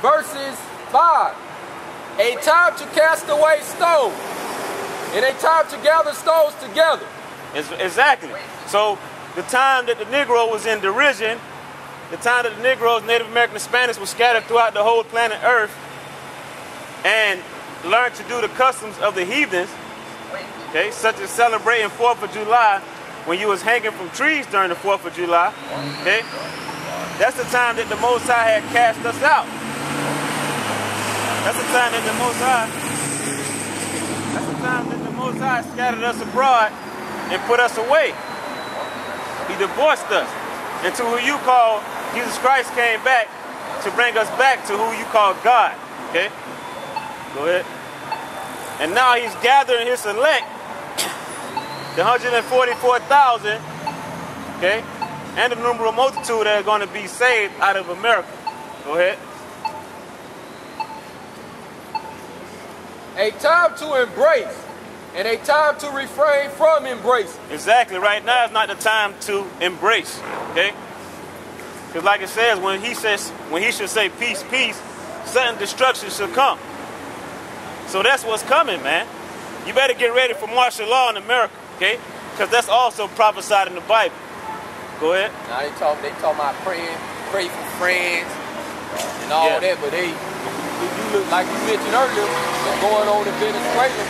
verses 5. A time to cast away stones, and a time to gather stones together. Exactly. So the time that the Negro was in derision, the time that the Negroes, Native American Hispanics were scattered throughout the whole planet Earth and learned to do the customs of the heathens, okay, such as celebrating 4th of July when you was hanging from trees during the 4th of July, okay, that's the time that the Most High had cast us out. That's the time that the Most High scattered us abroad and put us away. He divorced us. And to who you call, Jesus Christ came back to bring us back to who you call God. Okay? Go ahead. And now he's gathering his elect, the 144,000, okay, and the numerous multitude that are going to be saved out of America. Go ahead. A time to embrace, and a time to refrain from embracing. Exactly. Right now is not the time to embrace. Okay? Because like it says, when he should say peace, peace, sudden destruction should come. So that's what's coming, man. You better get ready for martial law in America, okay? Because that's also prophesied in the Bible. Go ahead. Now they talk about praying, pray for friends and all that, but you look like you mentioned earlier, what's going on in Venezuela.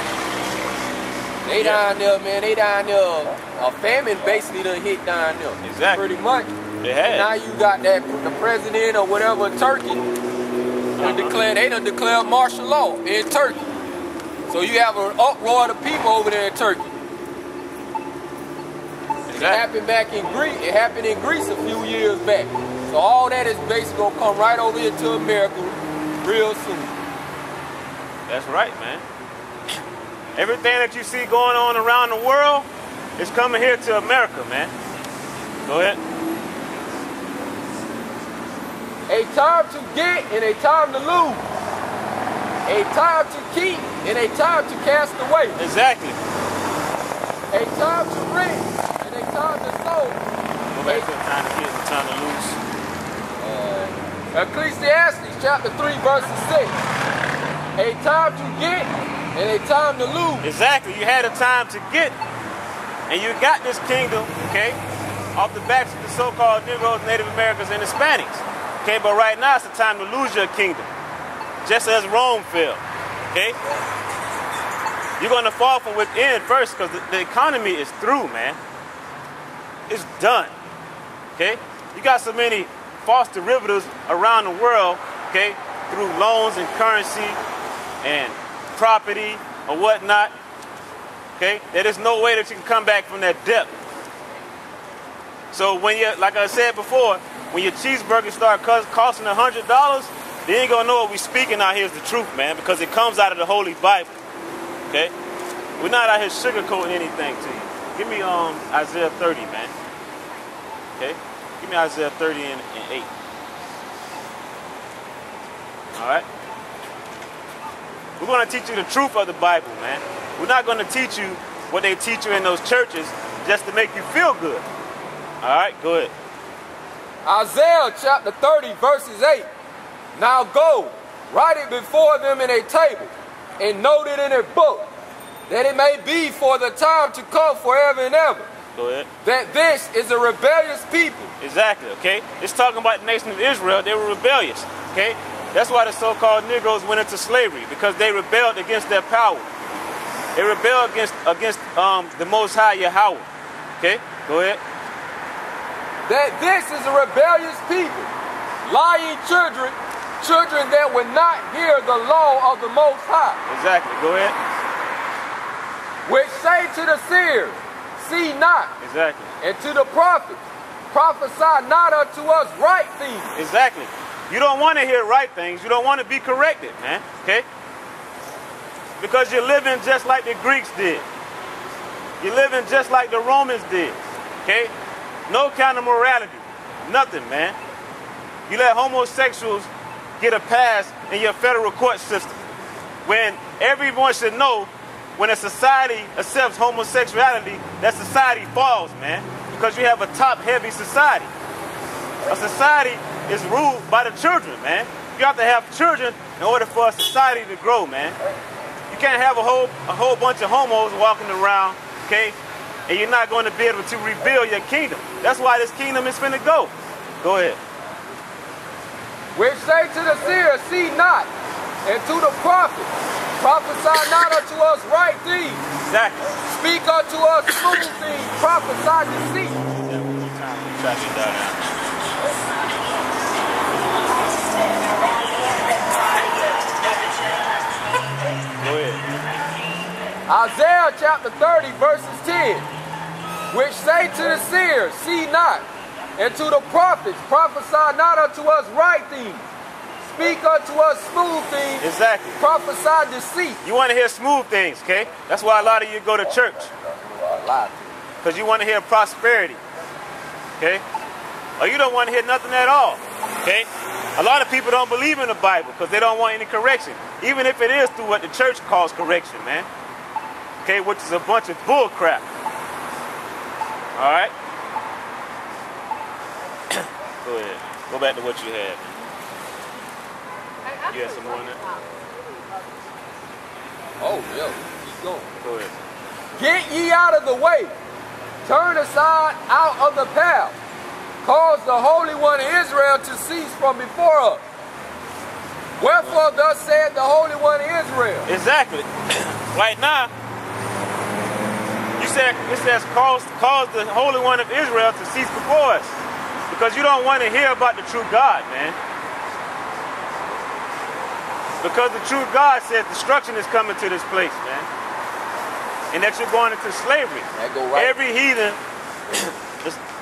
They down there, man. They down there. A famine basically done hit down there. Exactly. Pretty much. It has. And now you got the president or whatever, Turkey. They done declared martial law in Turkey. So you have an uproar of the people over there in Turkey. Exactly. It happened back in Greece. It happened in Greece a few years back. So all that is basically gonna come right over here to America real soon. That's right, man. Everything that you see going on around the world is coming here to America, man. Go ahead. A time to get and a time to lose. A time to keep and a time to cast away. Exactly. A time to rent and a time to sow. Go back to the time to get and the time to lose. Ecclesiastes chapter 3 verses 6. A time to get and a time to lose. Exactly. You had a time to get, and you got this kingdom, okay, off the backs of the so-called Negroes, Native Americans, and Hispanics. Okay, but right now it's the time to lose your kingdom, just as Rome fell. Okay, you're going to fall from within first because the economy is through, man. It's done. Okay, you got so many false derivatives around the world, okay, through loans and currency and property or whatnot, okay, that there's no way that you can come back from that debt. So when you, like I said before, when your cheeseburger start costing $100, then you gonna know what we speaking out here is the truth, man, because it comes out of the Holy Bible. Okay, we're not out here sugarcoating anything to you. Give me Isaiah 30, man. Okay, give me Isaiah 30 and 8. All right. We're going to teach you the truth of the Bible, man. We're not going to teach you what they teach you in those churches just to make you feel good. All right, go ahead. Isaiah chapter 30 verses 8. Now go, write it before them in a table, and note it in a book, that it may be for the time to come forever and ever. Go ahead. That this is a rebellious people. Exactly, okay? It's talking about the nation of Israel. They were rebellious, okay? That's why the so-called Negroes went into slavery, because they rebelled against their power. They rebelled against the Most High Yahweh. Okay, go ahead. That this is a rebellious people, lying children that would not hear the law of the Most High. Exactly, go ahead. Which say to the seers, see not. Exactly. And to the prophets, prophesy not unto us right things. Exactly. You don't want to hear right things. You don't want to be corrected, man. Okay? Because you're living just like the Greeks did. You're living just like the Romans did. Okay? No kind of morality. Nothing, man. You let homosexuals get a pass in your federal court system. When everyone should know, when a society accepts homosexuality, that society falls, man. Because you have a top-heavy society. A society is ruled by the children, man. You got to have children in order for a society to grow, man. You can't have a whole bunch of homos walking around, okay? And you're not going to be able to rebuild your kingdom. That's why this kingdom is finna go. Go ahead. Which say to the seer, see not, and to the prophet, prophesy not unto us right things. Exactly. Speak unto us smooth things, prophesy deceit. Yeah, one more time. Try to get down now. Go ahead. Isaiah chapter 30, verses 10, which say to the seer, see not, and to the prophets, prophesy not unto us right things. Speak unto us smooth things. Exactly. Prophesy deceit. You want to hear smooth things, okay? That's why a lot of you go to church. Because you want to hear prosperity, okay? Or you don't want to hear nothing at all, okay? A lot of people don't believe in the Bible because they don't want any correction, even if it is through what the church calls correction, man. Okay, which is a bunch of bull crap. All right? Go ahead. Go back to what you had. You had some more in there? Oh, yeah. Keep going. Go ahead. Get ye out of the way. Turn aside out of the path. Cause the Holy One of Israel to cease from before us. Wherefore thus said the Holy One of Israel. Exactly. Right now, it says cause the Holy One of Israel to cease before us. Because you don't want to hear about the true God, man. Because the true God says destruction is coming to this place, man. And that you're going into slavery. Right. Every heathen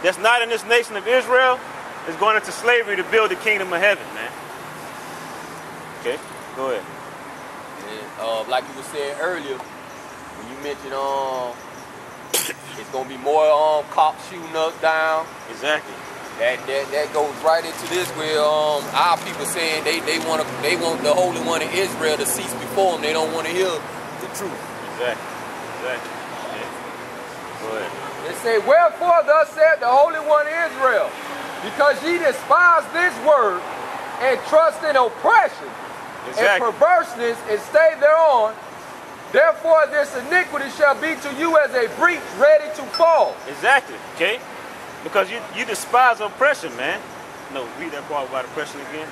that's not in this nation of Israel is going into slavery to build the kingdom of heaven, man. Okay, go ahead. And, like you were saying earlier, when you mentioned it's gonna be more cops shooting us down. Exactly. That goes right into this where our people saying they want the Holy One of Israel to cease before them. They don't want to hear the truth. Exactly. Exactly. Yeah. Go ahead. They say, wherefore thus said the Holy One of Israel, because ye despise this word and trust in oppression and perverseness and stay thereon, therefore this iniquity shall be to you as a breach ready to fall. Exactly, okay? Because you despise oppression, man. No, read that part about oppression again.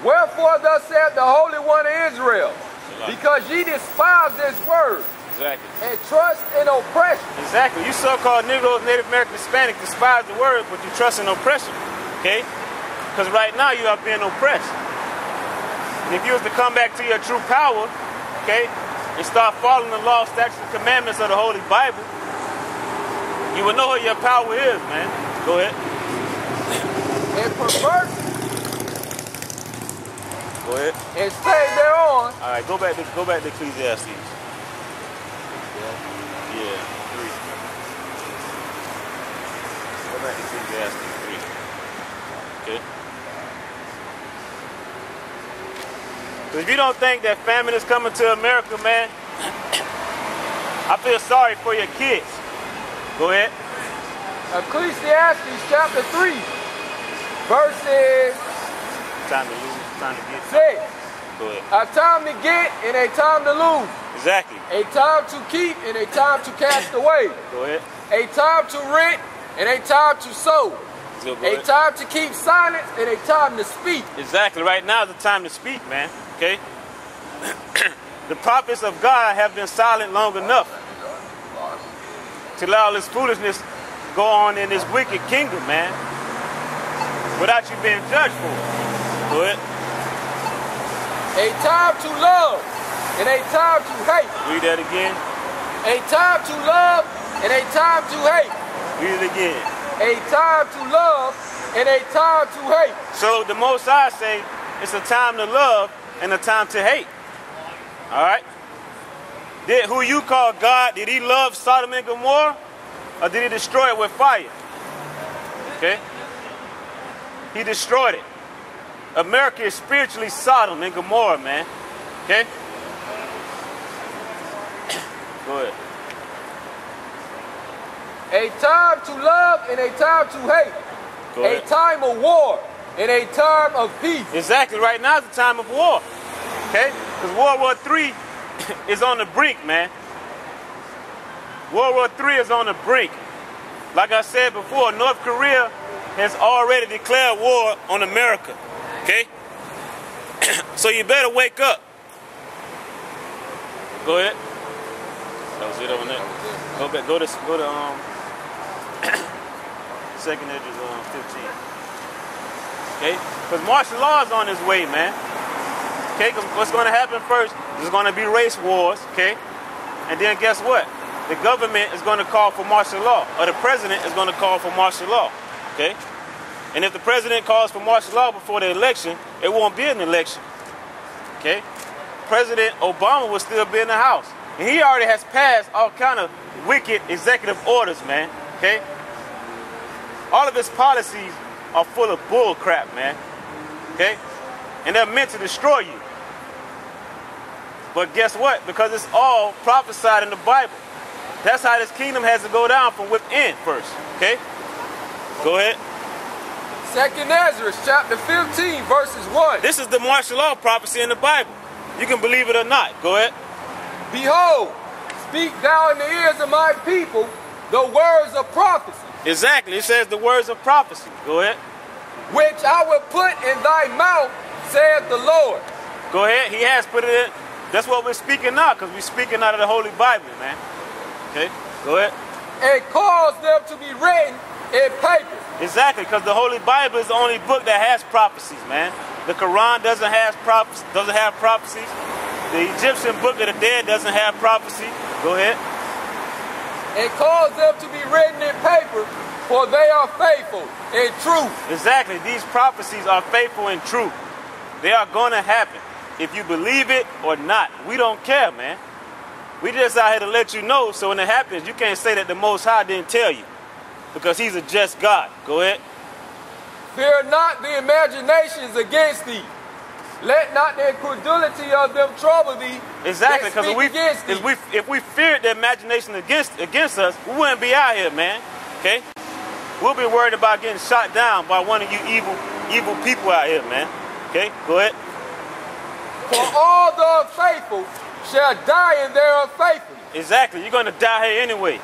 Wherefore thus said the Holy One of Israel, because ye despise this word. Exactly. And trust in oppression. Exactly. You so-called Negroes, Native American, Hispanic despise the word, but you trust in oppression. Okay? Because right now you are being oppressed. And if you was to come back to your true power, okay, and start following the law, statutes, and commandments of the Holy Bible, you will know what your power is, man. Go ahead. And perverse. Go ahead. And stay thereon. All right, go back to Ecclesiastes. Yeah, 3. Go back to Ecclesiastes 3. Okay. Because if you don't think that famine is coming to America, man, I feel sorry for your kids. Go ahead. Ecclesiastes chapter 3, verses Time to lose, time to get. 6. Go ahead. A time to get and a time to lose. Exactly. A time to keep and a time to cast away. Go ahead. A time to rent and a time to sow. A time to keep silence and a time to speak. Exactly. Right now is the time to speak, man. Okay? The prophets of God have been silent long enough to allow this foolishness go on in this wicked kingdom, man, without you being judged for it. Go ahead. A time to love and a time to hate. Read that again. A time to love and a time to hate. Read it again. A time to love and a time to hate. So the Most High say it's a time to love and a time to hate. All right? Did who you call God, did he love Sodom and Gomorrah? Or did he destroy it with fire? Okay? He destroyed it. America is spiritually Sodom and Gomorrah, man. Okay? Go ahead. A time to love and a time to hate. Go ahead. A time of war in a time of peace. Exactly. Right now is the time of war. Okay? Because World War III is on the brink, man. World War III is on the brink. Like I said before, North Korea has already declared war on America. Okay? So you better wake up. Go ahead. That was it over there. Go back. Go to second edge is 15. Okay? Because martial law is on its way, man. Okay? Because what's going to happen first? There's going to be race wars. Okay? And then guess what? The government is going to call for martial law, or the president is going to call for martial law. Okay? And if the president calls for martial law before the election, it won't be an election. Okay? President Obama will still be in the House. And he already has passed all kind of wicked executive orders, man. Okay? All of his policies are full of bull crap, man. Okay? And they're meant to destroy you. But guess what? Because it's all prophesied in the Bible. That's how this kingdom has to go down from within first. Okay? Go ahead. 2nd Ezra, chapter 15, verses 1. This is the martial law prophecy in the Bible. You can believe it or not. Go ahead. Behold, speak thou in the ears of my people the words of prophecy. Exactly. It says the words of prophecy. Go ahead. Which I will put in thy mouth, saith the Lord. Go ahead. He has put it in. That's what we're speaking now, because we're speaking out of the Holy Bible, man. Okay? Go ahead. And cause them to be written in paper. Exactly, because the Holy Bible is the only book that has prophecies, man. The Quran doesn't have prophecies. The Egyptian Book of the Dead doesn't have prophecy. Go ahead. And cause them to be written in paper, for they are faithful and true. Exactly. These prophecies are faithful and true. They are going to happen. If you believe it or not, we don't care, man. We just out here to let you know, so when it happens, you can't say that the Most High didn't tell you, because he's a just God. Go ahead. Fear not the imaginations against thee. Let not the incredulity of them trouble thee. Exactly, because if we feared the imagination against us, we wouldn't be out here, man. Okay? We'll be worried about getting shot down by one of you evil people out here, man. Okay? Go ahead. For all the unfaithful shall die in their unfaithfulness. Exactly. You're going to die here anyway.